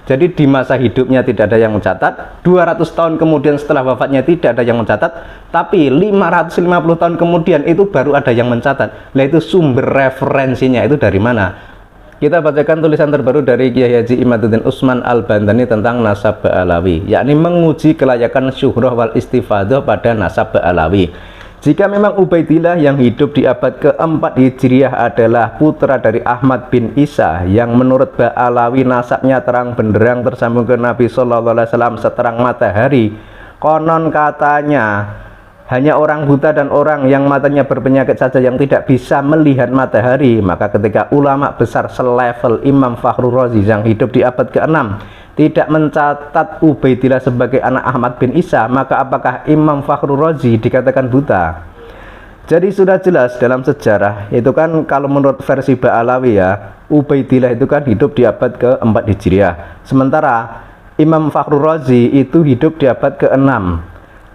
Jadi di masa hidupnya tidak ada yang mencatat, 200 tahun kemudian setelah wafatnya tidak ada yang mencatat, tapi 550 tahun kemudian itu baru ada yang mencatat. Nah, itu sumber referensinya itu dari mana? Kita bacakan tulisan terbaru dari Kiai Haji Imaduddin Utsman Al-Bantani tentang nasab Ba'alawi, yakni menguji kelayakan syuhrah wal istifadah pada nasab Ba'alawi. Jika memang Ubaidillah yang hidup di abad keempat Hijriah adalah putra dari Ahmad bin Isa yang menurut Ba'alawi nasabnya terang benderang tersambung ke Nabi Shallallahu Alaihi Wasallam seterang matahari, konon katanya hanya orang buta dan orang yang matanya berpenyakit saja yang tidak bisa melihat matahari. Maka ketika ulama besar selevel Imam Fakhrur Razi yang hidup di abad ke-6 tidak mencatat Ubaidillah sebagai anak Ahmad bin Isa, maka apakah Imam Fakhrur Razi dikatakan buta? Jadi sudah jelas dalam sejarah itu kan, kalau menurut versi Ba'alawi ya, Ubaidillah itu kan hidup di abad ke-4 Hijriah, sementara Imam Fakhrur Razi itu hidup di abad ke-6.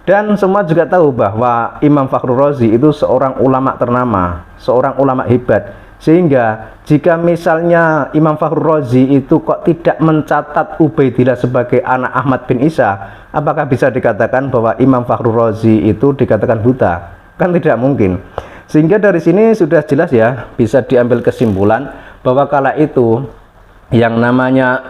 Dan semua juga tahu bahwa Imam Fakhrur Razi itu seorang ulama ternama, seorang ulama hebat. Sehingga jika misalnya Imam Fakhrur Razi itu kok tidak mencatat Ubaidillah sebagai anak Ahmad bin Isa, apakah bisa dikatakan bahwa Imam Fakhrur Razi itu dikatakan buta? Kan tidak mungkin. Sehingga dari sini sudah jelas ya, bisa diambil kesimpulan bahwa kala itu yang namanya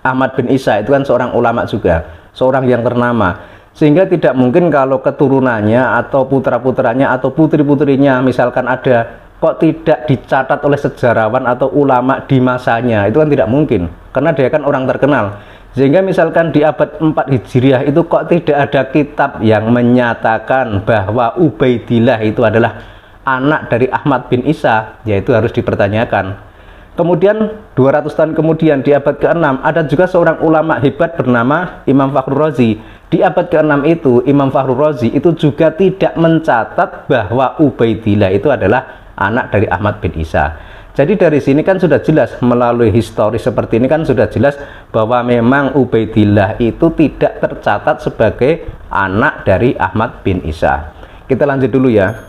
Ahmad bin Isa itu kan seorang ulama juga, seorang yang ternama. Sehingga tidak mungkin kalau keturunannya atau putra-putranya atau putri-putrinya misalkan ada, kok tidak dicatat oleh sejarawan atau ulama di masanya. Itu kan tidak mungkin, karena dia kan orang terkenal. Sehingga misalkan di abad 4 Hijriah itu kok tidak ada kitab yang menyatakan bahwa Ubaidillah itu adalah anak dari Ahmad bin Isa, yaitu harus dipertanyakan. Kemudian 200 tahun kemudian di abad ke-6 ada juga seorang ulama hebat bernama Imam Fakhrur Razi. Di abad ke-6 itu Imam Fakhrur Razi itu juga tidak mencatat bahwa Ubaidillah itu adalah anak dari Ahmad bin Isa. Jadi dari sini kan sudah jelas, melalui historis seperti ini kan sudah jelas bahwa memang Ubaidillah itu tidak tercatat sebagai anak dari Ahmad bin Isa. Kita lanjut dulu ya.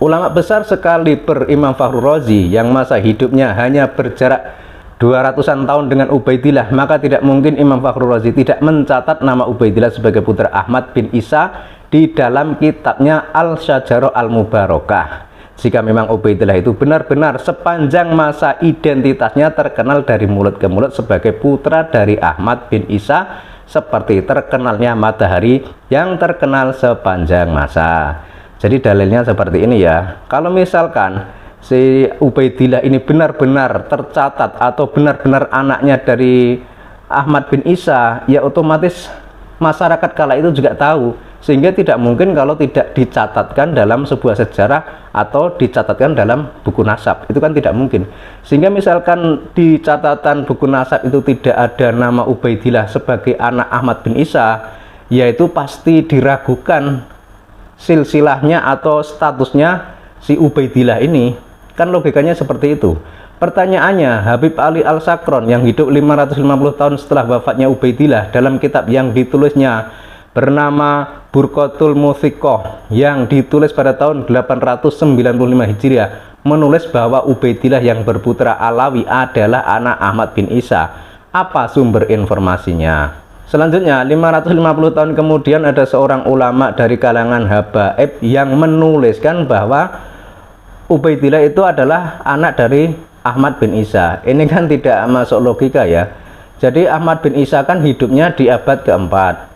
Ulama besar sekali Imam Fakhrur Razi yang masa hidupnya hanya berjarak 200-an tahun dengan Ubaidillah, maka tidak mungkin Imam Fakhrur Razi tidak mencatat nama Ubaidillah sebagai putra Ahmad bin Isa di dalam kitabnya Al-Syajarah Al-Mubarakah. Jika memang Ubaidillah itu benar-benar sepanjang masa identitasnya terkenal dari mulut ke mulut sebagai putra dari Ahmad bin Isa, seperti terkenalnya matahari yang terkenal sepanjang masa. Jadi dalilnya seperti ini ya. Kalau misalkan si Ubaidillah ini benar-benar tercatat atau benar-benar anaknya dari Ahmad bin Isa, ya otomatis masyarakat kala itu juga tahu. Sehingga tidak mungkin kalau tidak dicatatkan dalam sebuah sejarah atau dicatatkan dalam buku nasab, itu kan tidak mungkin. Sehingga misalkan di catatan buku nasab itu tidak ada nama Ubaidillah sebagai anak Ahmad bin Isa, yaitu pasti diragukan silsilahnya atau statusnya si Ubaidillah ini. Kan logikanya seperti itu. Pertanyaannya, Habib Ali Al-Sakron yang hidup 550 tahun setelah wafatnya Ubaidillah dalam kitab yang ditulisnya bernama Burqatul Muthiqah yang ditulis pada tahun 895 Hijriah menulis bahwa Ubaidillah yang berputra Alawi adalah anak Ahmad bin Isa. Apa sumber informasinya? Selanjutnya, 550 tahun kemudian ada seorang ulama dari kalangan habaib yang menuliskan bahwa Ubaidillah itu adalah anak dari Ahmad bin Isa. Ini kan tidak masuk logika ya. Jadi Ahmad bin Isa kan hidupnya di abad keempat.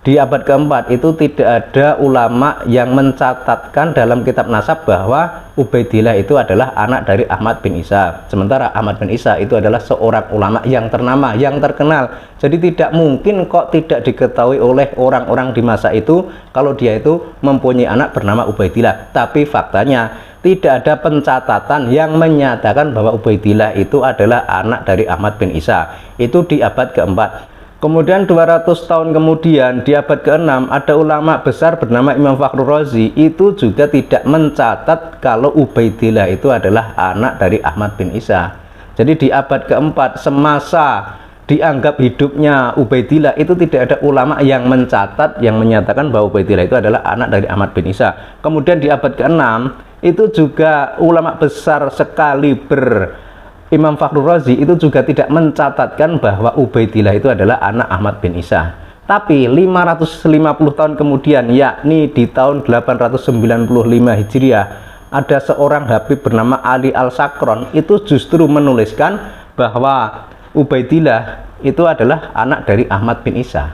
Di abad keempat itu tidak ada ulama yang mencatatkan dalam kitab nasab bahwa Ubaidillah itu adalah anak dari Ahmad bin Isa. Sementara Ahmad bin Isa itu adalah seorang ulama yang ternama, yang terkenal. Jadi tidak mungkin kok tidak diketahui oleh orang-orang di masa itu kalau dia itu mempunyai anak bernama Ubaidillah. Tapi faktanya tidak ada pencatatan yang menyatakan bahwa Ubaidillah itu adalah anak dari Ahmad bin Isa. Itu di abad keempat. Kemudian 200 tahun kemudian di abad ke-6 ada ulama besar bernama Imam Fakhrur Razi, itu juga tidak mencatat kalau Ubaidillah itu adalah anak dari Ahmad bin Isa. Jadi di abad keempat semasa dianggap hidupnya Ubaidillah itu tidak ada ulama yang mencatat yang menyatakan bahwa Ubaidillah itu adalah anak dari Ahmad bin Isa. Kemudian di abad ke-6 itu juga ulama besar sekali Imam Fakhrul Razi itu juga tidak mencatatkan bahwa Ubaidillah itu adalah anak Ahmad bin Isa. Tapi 550 tahun kemudian, yakni di tahun 895 Hijriah, ada seorang Habib bernama Ali Al-Sakron itu justru menuliskan bahwa Ubaidillah itu adalah anak dari Ahmad bin Isa.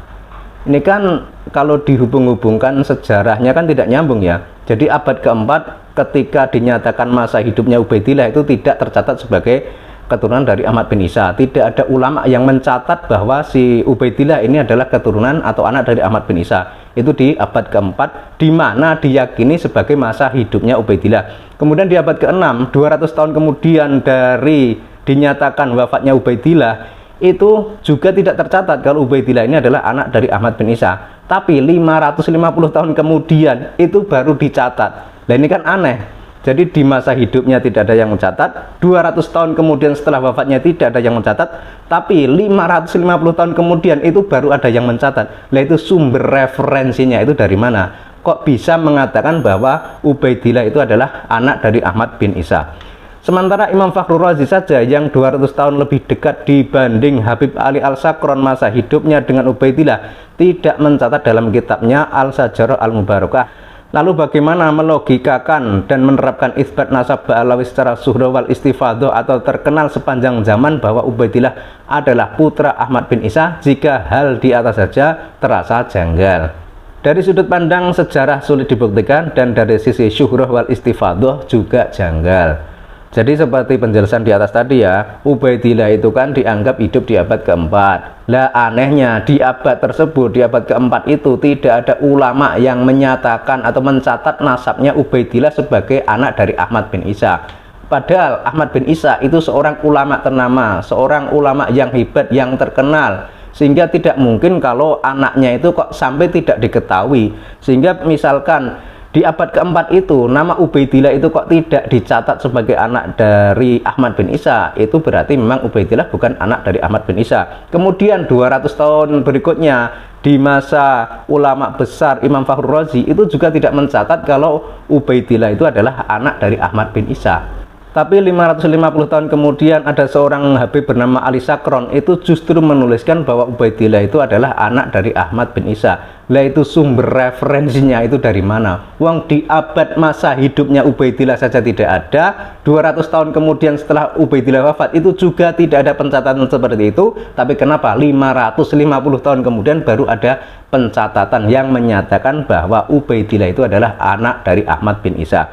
Ini kan kalau dihubung-hubungkan sejarahnya kan tidak nyambung ya. Jadi abad keempat ketika dinyatakan masa hidupnya Ubaidillah itu tidak tercatat sebagai keturunan dari Ahmad bin Isa. Tidak ada ulama yang mencatat bahwa si Ubaidillah ini adalah keturunan atau anak dari Ahmad bin Isa. Itu di abad keempat, di mana diyakini sebagai masa hidupnya Ubaidillah. Kemudian di abad ke-6, 200 tahun kemudian dari dinyatakan wafatnya Ubaidillah, itu juga tidak tercatat kalau Ubaidillah ini adalah anak dari Ahmad bin Isa. Tapi 550 tahun kemudian itu baru dicatat. Nah ini kan aneh. Jadi di masa hidupnya tidak ada yang mencatat, 200 tahun kemudian setelah wafatnya tidak ada yang mencatat, tapi 550 tahun kemudian itu baru ada yang mencatat. Nah itu sumber referensinya itu dari mana? Kok bisa mengatakan bahwa Ubaidillah itu adalah anak dari Ahmad bin Isa? Sementara Imam Fakhrul Razi saja yang 200 tahun lebih dekat dibanding Habib Ali Al-Sakron masa hidupnya dengan Ubaidillah tidak mencatat dalam kitabnya Al-Sajarah Al-Mubarakah. Lalu bagaimana melogikakan dan menerapkan isbat nasab Ba'alawi secara suhra wal istifadho atau terkenal sepanjang zaman bahwa Ubaidillah adalah putra Ahmad bin Isa jika hal di atas saja terasa janggal? Dari sudut pandang sejarah sulit dibuktikan dan dari sisi syuhrah wal istifadho juga janggal. Jadi seperti penjelasan di atas tadi ya, Ubaidillah itu kan dianggap hidup di abad keempat. Lah anehnya di abad tersebut, di abad keempat itu tidak ada ulama yang menyatakan atau mencatat nasabnya Ubaidillah sebagai anak dari Ahmad bin Isa. Padahal Ahmad bin Isa itu seorang ulama ternama, seorang ulama yang hebat, yang terkenal. Sehingga tidak mungkin kalau anaknya itu kok sampai tidak diketahui. Sehingga misalkan di abad keempat itu nama Ubaidillah itu kok tidak dicatat sebagai anak dari Ahmad bin Isa, itu berarti memang Ubaidillah bukan anak dari Ahmad bin Isa. Kemudian 200 tahun berikutnya di masa ulama besar Imam Fakhrul Razi itu juga tidak mencatat kalau Ubaidillah itu adalah anak dari Ahmad bin Isa. Tapi 550 tahun kemudian ada seorang Habib bernama Ali Sakron itu justru menuliskan bahwa Ubaidillah itu adalah anak dari Ahmad bin Isa. Lah itu sumber referensinya itu dari mana? Wong di abad masa hidupnya Ubaidillah saja tidak ada, 200 tahun kemudian setelah Ubaidillah wafat itu juga tidak ada pencatatan seperti itu. Tapi kenapa 550 tahun kemudian baru ada pencatatan yang menyatakan bahwa Ubaidillah itu adalah anak dari Ahmad bin Isa?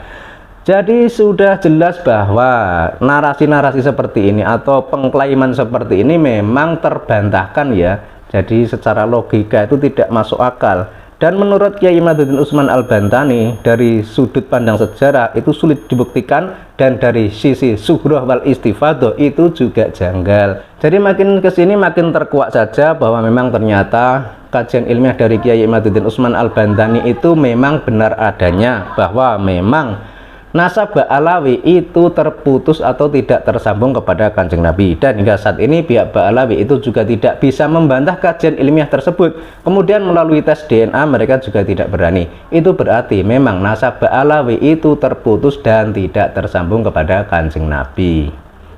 Jadi sudah jelas bahwa narasi-narasi seperti ini atau pengklaiman seperti ini memang terbantahkan ya. Jadi secara logika itu tidak masuk akal. Dan menurut Kiai Imaduddin Utsman Al-Bantani dari sudut pandang sejarah itu sulit dibuktikan, dan dari sisi suhrah wal istifadho itu juga janggal. Jadi makin kesini makin terkuak saja bahwa memang ternyata kajian ilmiah dari Kiai Imaduddin Utsman Al-Bantani itu memang benar adanya, bahwa memang nasab Ba'alawi itu terputus atau tidak tersambung kepada Kanjeng Nabi. Dan hingga saat ini pihak Ba'alawi itu juga tidak bisa membantah kajian ilmiah tersebut. Kemudian melalui tes DNA mereka juga tidak berani. Itu berarti memang nasab Ba'alawi itu terputus dan tidak tersambung kepada Kanjeng Nabi.